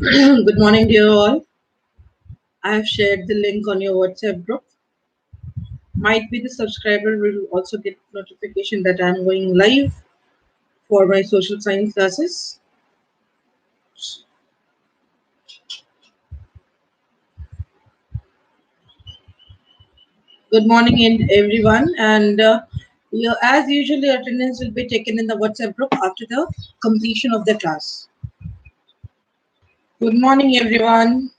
Good morning, dear all. I have shared the link on your WhatsApp group. Might be the subscriber will also get notification that I'm going live for my social science classes. Good morning, everyone. And as usually, attendance will be taken in the WhatsApp group after the completion of the class. Good morning, everyone.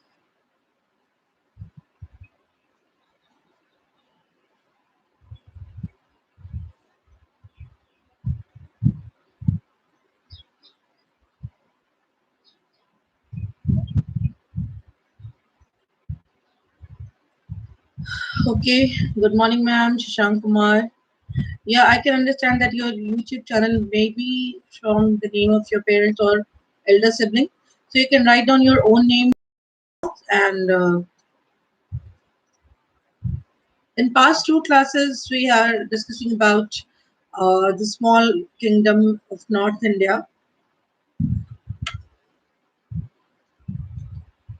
Okay. Good morning, ma'am. Shashank Kumar. Yeah, I can understand that your YouTube channel may be from the name of your parents or elder sibling. So you can write down your own name. And in past two classes, we are discussing about the small kingdom of North India.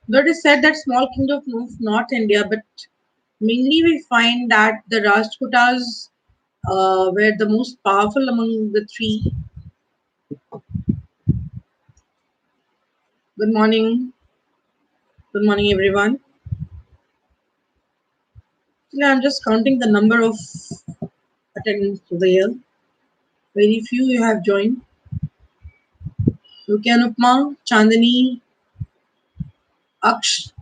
But it is said that small kingdom of North India, but mainly we find that the Rajputas were the most powerful among the three. Good morning. Good morning, everyone. Yeah, I'm just counting the number of attendance over here. Very few you have joined. Rukia Upma, Chandani, Aksh.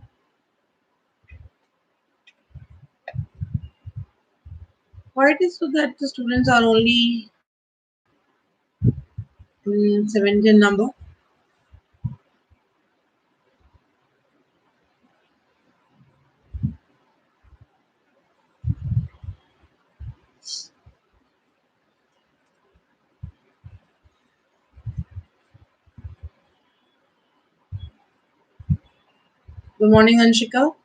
Why it is so that the students are only 17 number? Good morning, Anshika.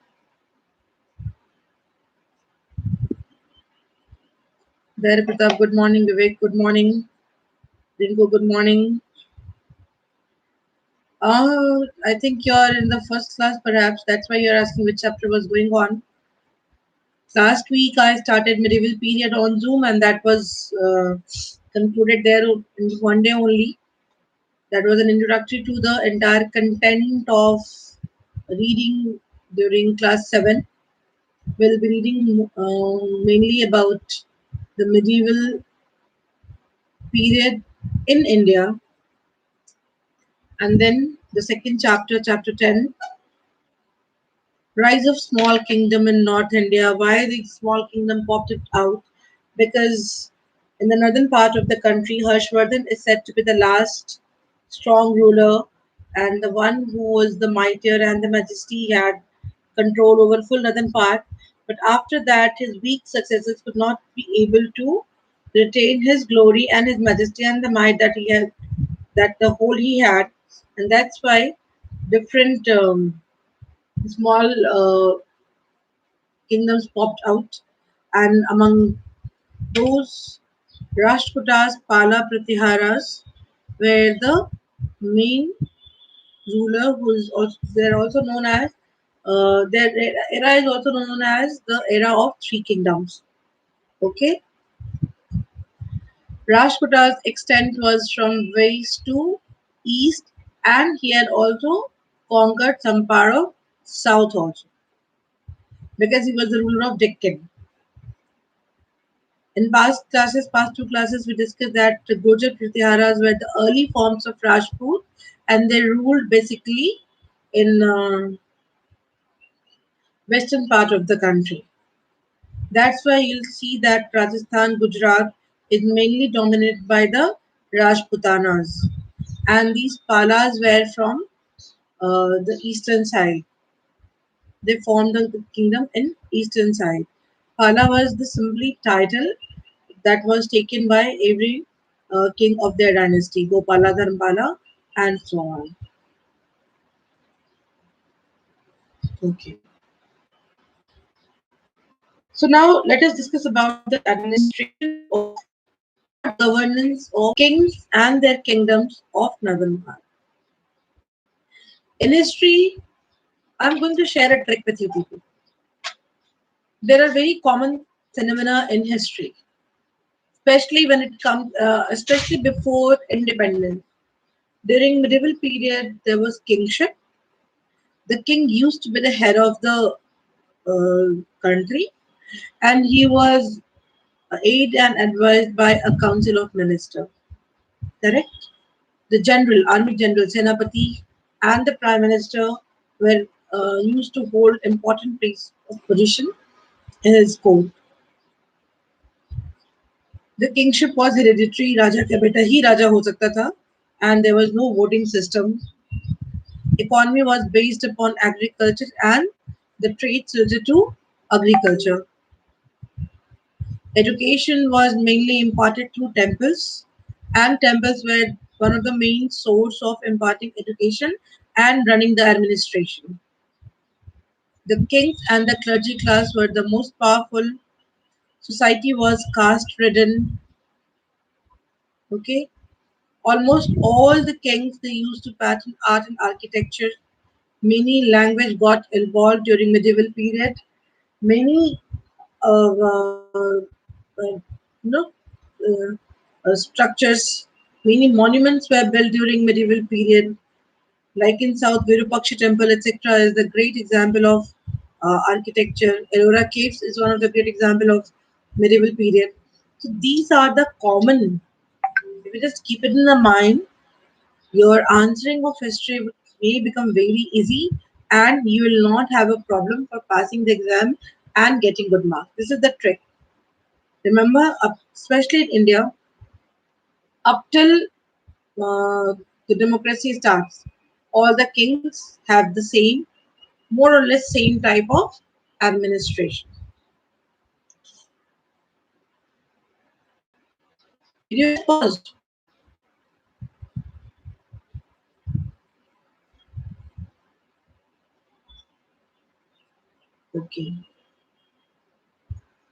There Pratap, good morning. Vivek, good morning. Ringo, good morning. I think you're in the first class, perhaps. That's why you're asking which chapter was going on. Last week, I started medieval period on Zoom, and that was concluded there in one day only. That was an introductory to the entire content of reading during class 7. We'll be reading mainly about the medieval period in India, and then the second chapter, chapter 10, rise of small kingdom in North India. Why the small kingdom popped it out? Because in the northern part of the country, Harshvardhan is said to be the last strong ruler and the one who was the mightier and the majesty. He had control over full northern part. But after that, his weak successors could not be able to retain his glory and his majesty and the might that he had, that the whole he had, and that's why different small kingdoms popped out, and among those Rashtrakutas, Pala Pratiharas were the main ruler, who is also they're also known as their era is also known as the era of three kingdoms. Okay, Rashtrakutas' extent was from west to east, and he had also conquered some part of south also because he was the ruler of Deccan. In past two classes, we discussed that the Gujar Pratiharas were the early forms of Rajput, and they ruled basically in western part of the country. That's why you'll see that Rajasthan, Gujarat is mainly dominated by the Rajputanas, and these Palas were from the eastern side. They formed the kingdom in eastern side. Pala was the simply title that was taken by every king of their dynasty, Gopala, Dharmapala, and so on. Okay. So now let us discuss about the administration of or governance of kings and their kingdoms of northern part. In history, I'm going to share a trick with you people. There are very common phenomena in history, especially when it comes, especially before independence. During medieval period, there was kingship. The king used to be the head of the country, and he was aided and advised by a council of ministers. Correct? The general, army general, Senapati, and the prime minister were used to hold important place of position in his court. The kingship was hereditary. Raja का बेटा ही राजा हो सकता था, and there was no voting system. Economy was based upon agriculture and the trades related to agriculture. Education was mainly imparted through temples, and temples were one of the main source of imparting education and running the administration. The kings and the clergy class were the most powerful. Society was caste ridden. Okay, almost all the kings they used to pattern art and architecture. Many language got involved during medieval period. Many you know uh, structures, many monuments were built during medieval period. Like in South, Virupaksha Temple, etc., is the great example of architecture. Ellora Caves is one of the great example of medieval period. So these are the common. If you just keep it in the mind, your answering of history may become very easy, and you will not have a problem for passing the exam and getting good marks. This is the trick. Remember, especially in India, up till the democracy starts, all the kings have the same, more or less same type of administration. Video is paused. Okay.